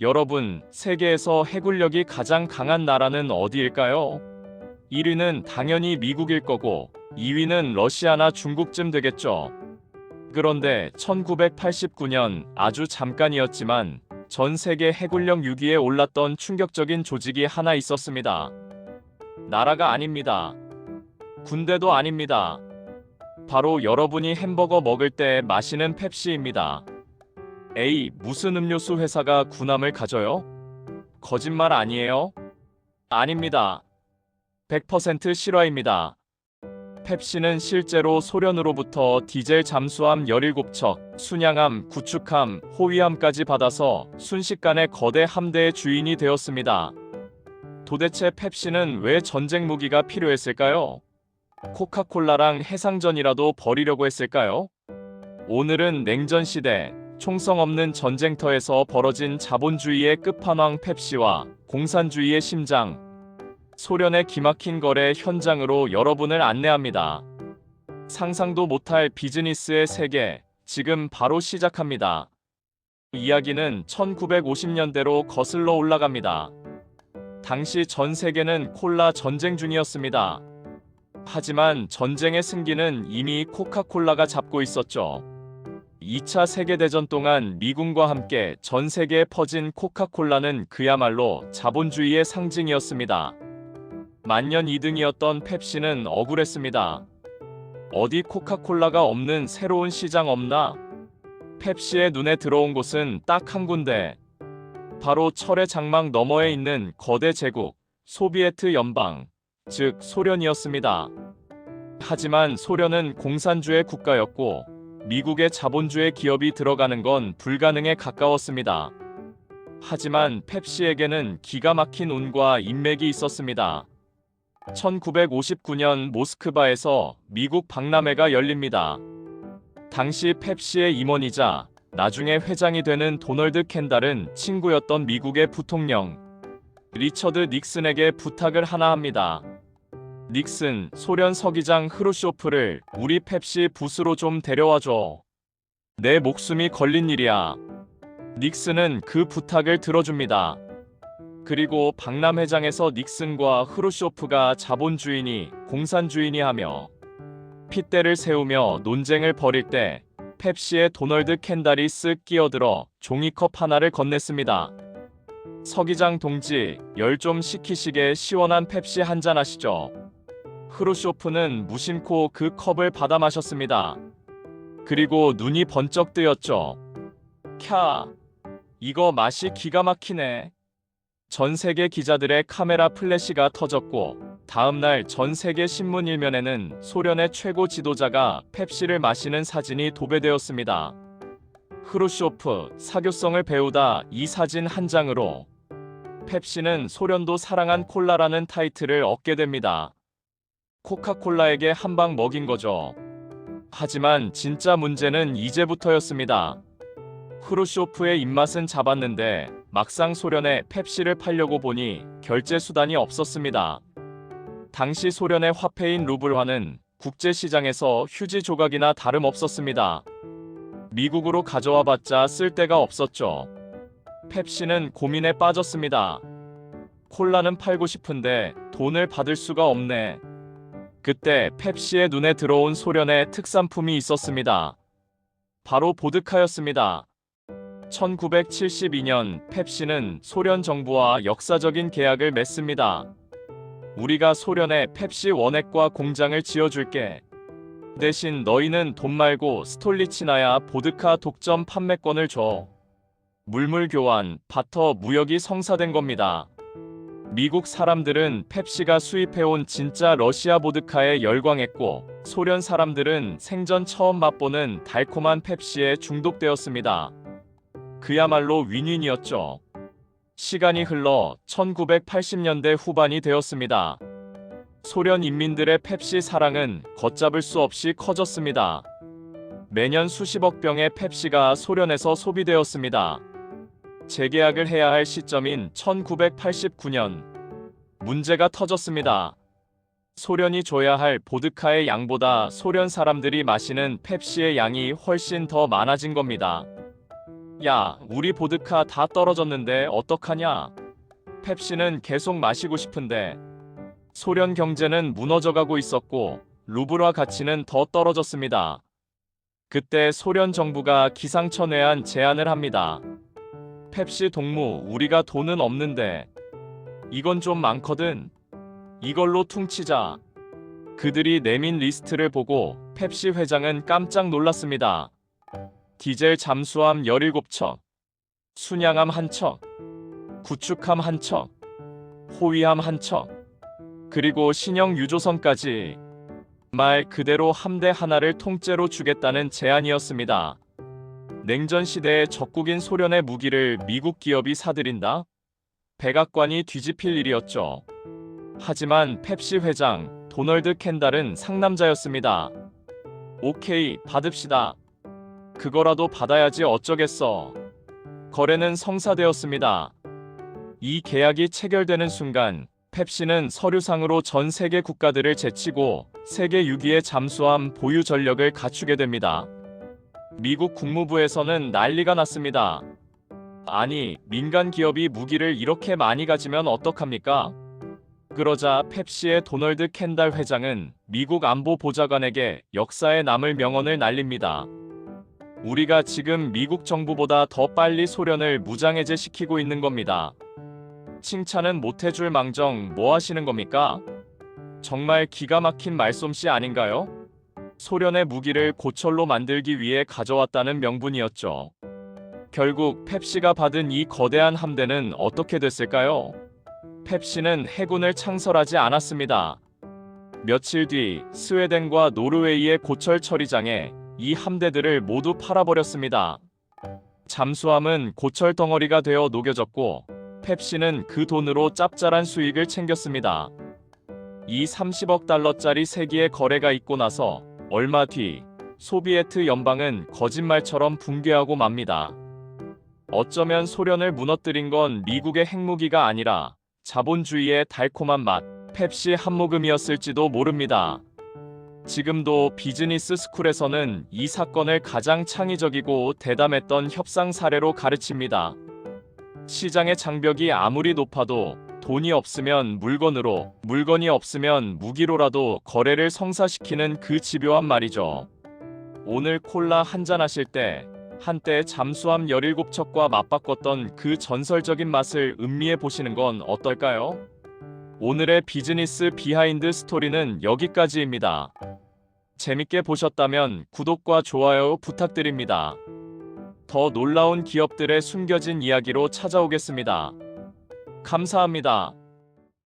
여러분, 세계에서 해군력이 가장 강한 나라는 어디일까요? 1위는 당연히 미국일 거고 2위는 러시아나 중국쯤 되겠죠. 그런데 1989년 아주 잠깐이었지만 전 세계 해군력 6위에 올랐던 충격적인 조직이 하나 있었습니다. 나라가 아닙니다. 군대도 아닙니다. 바로 여러분이 햄버거 먹을 때 마시는 펩시입니다. 에이, 무슨 음료수 회사가 군함을 가져요? 거짓말 아니에요? 아닙니다. 100% 실화입니다. 펩시는 실제로 소련으로부터 디젤 잠수함 17척, 순양함, 구축함, 호위함까지 받아서 순식간에 거대 함대의 주인이 되었습니다. 도대체 펩시는 왜 전쟁 무기가 필요했을까요? 코카콜라랑 해상전이라도 벌이려고 했을까요? 오늘은 냉전 시대, 총성 없는 전쟁터에서 벌어진 자본주의의 끝판왕 펩시와 공산주의의 심장, 소련의 기막힌 거래 현장으로 여러분을 안내합니다. 상상도 못할 비즈니스의 세계, 지금 바로 시작합니다. 이야기는 1950년대로 거슬러 올라갑니다. 당시 전 세계는 콜라 전쟁 중이었습니다. 하지만 전쟁의 승기는 이미 코카콜라가 잡고 있었죠. 2차 세계대전 동안 미군과 함께 전 세계에 퍼진 코카콜라는 그야말로 자본주의의 상징이었습니다. 만년 2등이었던 펩시는 억울했습니다. 어디 코카콜라가 없는 새로운 시장 없나? 펩시의 눈에 들어온 곳은 딱 한 군데. 바로 철의 장막 너머에 있는 거대 제국, 소비에트 연방, 즉 소련이었습니다. 하지만 소련은 공산주의 국가였고 미국의 자본주의 기업이 들어가는 건 불가능에 가까웠습니다. 하지만 펩시에게는 기가 막힌 운과 인맥이 있었습니다. 1959년 모스크바에서 미국 박람회가 열립니다. 당시 펩시의 임원이자 나중에 회장이 되는 도널드 켄달은 친구였던 미국의 부통령 리처드 닉슨에게 부탁을 하나 합니다. 닉슨, 소련 서기장 흐루쇼프를 우리 펩시 부스로 좀 데려와줘. 내 목숨이 걸린 일이야. 닉슨은 그 부탁을 들어줍니다. 그리고 박람회장에서 닉슨과 흐루쇼프가 자본주의니 공산주의니 하며 핏대를 세우며 논쟁을 벌일 때 펩시의 도널드 켄달이 쓱 끼어들어 종이컵 하나를 건넸습니다. 서기장 동지, 열 좀 식히시게 시원한 펩시 한잔 하시죠. 흐루쇼프는 무심코 그 컵을 받아 마셨습니다. 그리고 눈이 번쩍 뜨였죠. 캬, 이거 맛이 기가 막히네. 전 세계 기자들의 카메라 플래시가 터졌고 다음날 전 세계 신문 일면에는 소련의 최고 지도자가 펩시를 마시는 사진이 도배되었습니다. 흐루쇼프, 사교성을 배우다 이 사진 한 장으로 펩시는 소련도 사랑한 콜라라는 타이틀을 얻게 됩니다. 코카콜라에게 한 방 먹인 거죠. 하지만 진짜 문제는 이제부터였습니다. 흐루쇼프의 입맛은 잡았는데 막상 소련에 펩시를 팔려고 보니 결제 수단이 없었습니다. 당시 소련의 화폐인 루블화는 국제시장에서 휴지 조각이나 다름없었습니다. 미국으로 가져와봤자 쓸 데가 없었죠. 펩시는 고민에 빠졌습니다. 콜라는 팔고 싶은데 돈을 받을 수가 없네. 그때 펩시의 눈에 들어온 소련의 특산품이 있었습니다. 바로 보드카였습니다. 1972년 펩시는 소련 정부와 역사적인 계약을 맺습니다. 우리가 소련에 펩시 원액과 공장을 지어줄게. 대신 너희는 돈 말고 스톨리치나야 보드카 독점 판매권을 줘. 물물 교환, 바터 무역이 성사된 겁니다. 미국 사람들은 펩시가 수입해온 진짜 러시아 보드카에 열광했고 소련 사람들은 생전 처음 맛보는 달콤한 펩시에 중독되었습니다. 그야말로 윈윈이었죠. 시간이 흘러 1980년대 후반이 되었습니다. 소련 인민들의 펩시 사랑은 걷잡을 수 없이 커졌습니다. 매년 수십억 병의 펩시가 소련에서 소비되었습니다. 재계약을 해야 할 시점인 1989년 문제가 터졌습니다. 소련이 줘야 할 보드카의 양보다 소련 사람들이 마시는 펩시의 양이 훨씬 더 많아진 겁니다. 야, 우리 보드카 다 떨어졌는데 어떡하냐? 펩시는 계속 마시고 싶은데 소련 경제는 무너져가고 있었고 루블화 가치는 더 떨어졌습니다. 그때 소련 정부가 기상천외한 제안을 합니다. 펩시 동무, 우리가 돈은 없는데 이건 좀 많거든. 이걸로 퉁치자. 그들이 내민 리스트를 보고 펩시 회장은 깜짝 놀랐습니다. 디젤 잠수함 17척, 순양함 1척, 구축함 1척, 호위함 1척, 그리고 신형 유조선까지. 말 그대로 함대 하나를 통째로 주겠다는 제안이었습니다. 냉전 시대의 적국인 소련의 무기를 미국 기업이 사들인다? 백악관이 뒤집힐 일이었죠. 하지만 펩시 회장 도널드 켄달은 상남자였습니다. 오케이, 받읍시다. 그거라도 받아야지 어쩌겠어. 거래는 성사되었습니다. 이 계약이 체결되는 순간 펩시는 서류상으로 전 세계 국가들을 제치고 세계 6위의 잠수함 보유 전력을 갖추게 됩니다. 미국 국무부에서는 난리가 났습니다. 아니, 민간 기업이 무기를 이렇게 많이 가지면 어떡합니까? 그러자 펩시의 도널드 켄달 회장은 미국 안보보좌관에게 역사에 남을 명언을 날립니다. 우리가 지금 미국 정부보다 더 빨리 소련을 무장해제시키고 있는 겁니다. 칭찬은 못해줄 망정 뭐 하시는 겁니까? 정말 기가 막힌 말솜씨 아닌가요? 소련의 무기를 고철로 만들기 위해 가져왔다는 명분이었죠. 결국 펩시가 받은 이 거대한 함대는 어떻게 됐을까요? 펩시는 해군을 창설하지 않았습니다. 며칠 뒤 스웨덴과 노르웨이의 고철 처리장에 이 함대들을 모두 팔아버렸습니다. 잠수함은 고철 덩어리가 되어 녹여졌고 펩시는 그 돈으로 짭짤한 수익을 챙겼습니다. 이 30억 달러짜리 세기의 거래가 있고 나서 얼마 뒤 소비에트 연방은 거짓말처럼 붕괴하고 맙니다. 어쩌면 소련을 무너뜨린 건 미국의 핵무기가 아니라 자본주의의 달콤한 맛, 펩시 한 모금이었을지도 모릅니다. 지금도 비즈니스 스쿨에서는 이 사건을 가장 창의적이고 대담했던 협상 사례로 가르칩니다. 시장의 장벽이 아무리 높아도 돈이 없으면 물건으로, 물건이 없으면 무기로라도 거래를 성사시키는 그 집요한 말이죠. 오늘 콜라 한잔 하실 때 한때 잠수함 17척과 맞바꿨던 그 전설적인 맛을 음미해 보시는 건 어떨까요? 오늘의 비즈니스 비하인드 스토리는 여기까지입니다. 재밌게 보셨다면 구독과 좋아요 부탁드립니다. 더 놀라운 기업들의 숨겨진 이야기로 찾아오겠습니다. 감사합니다.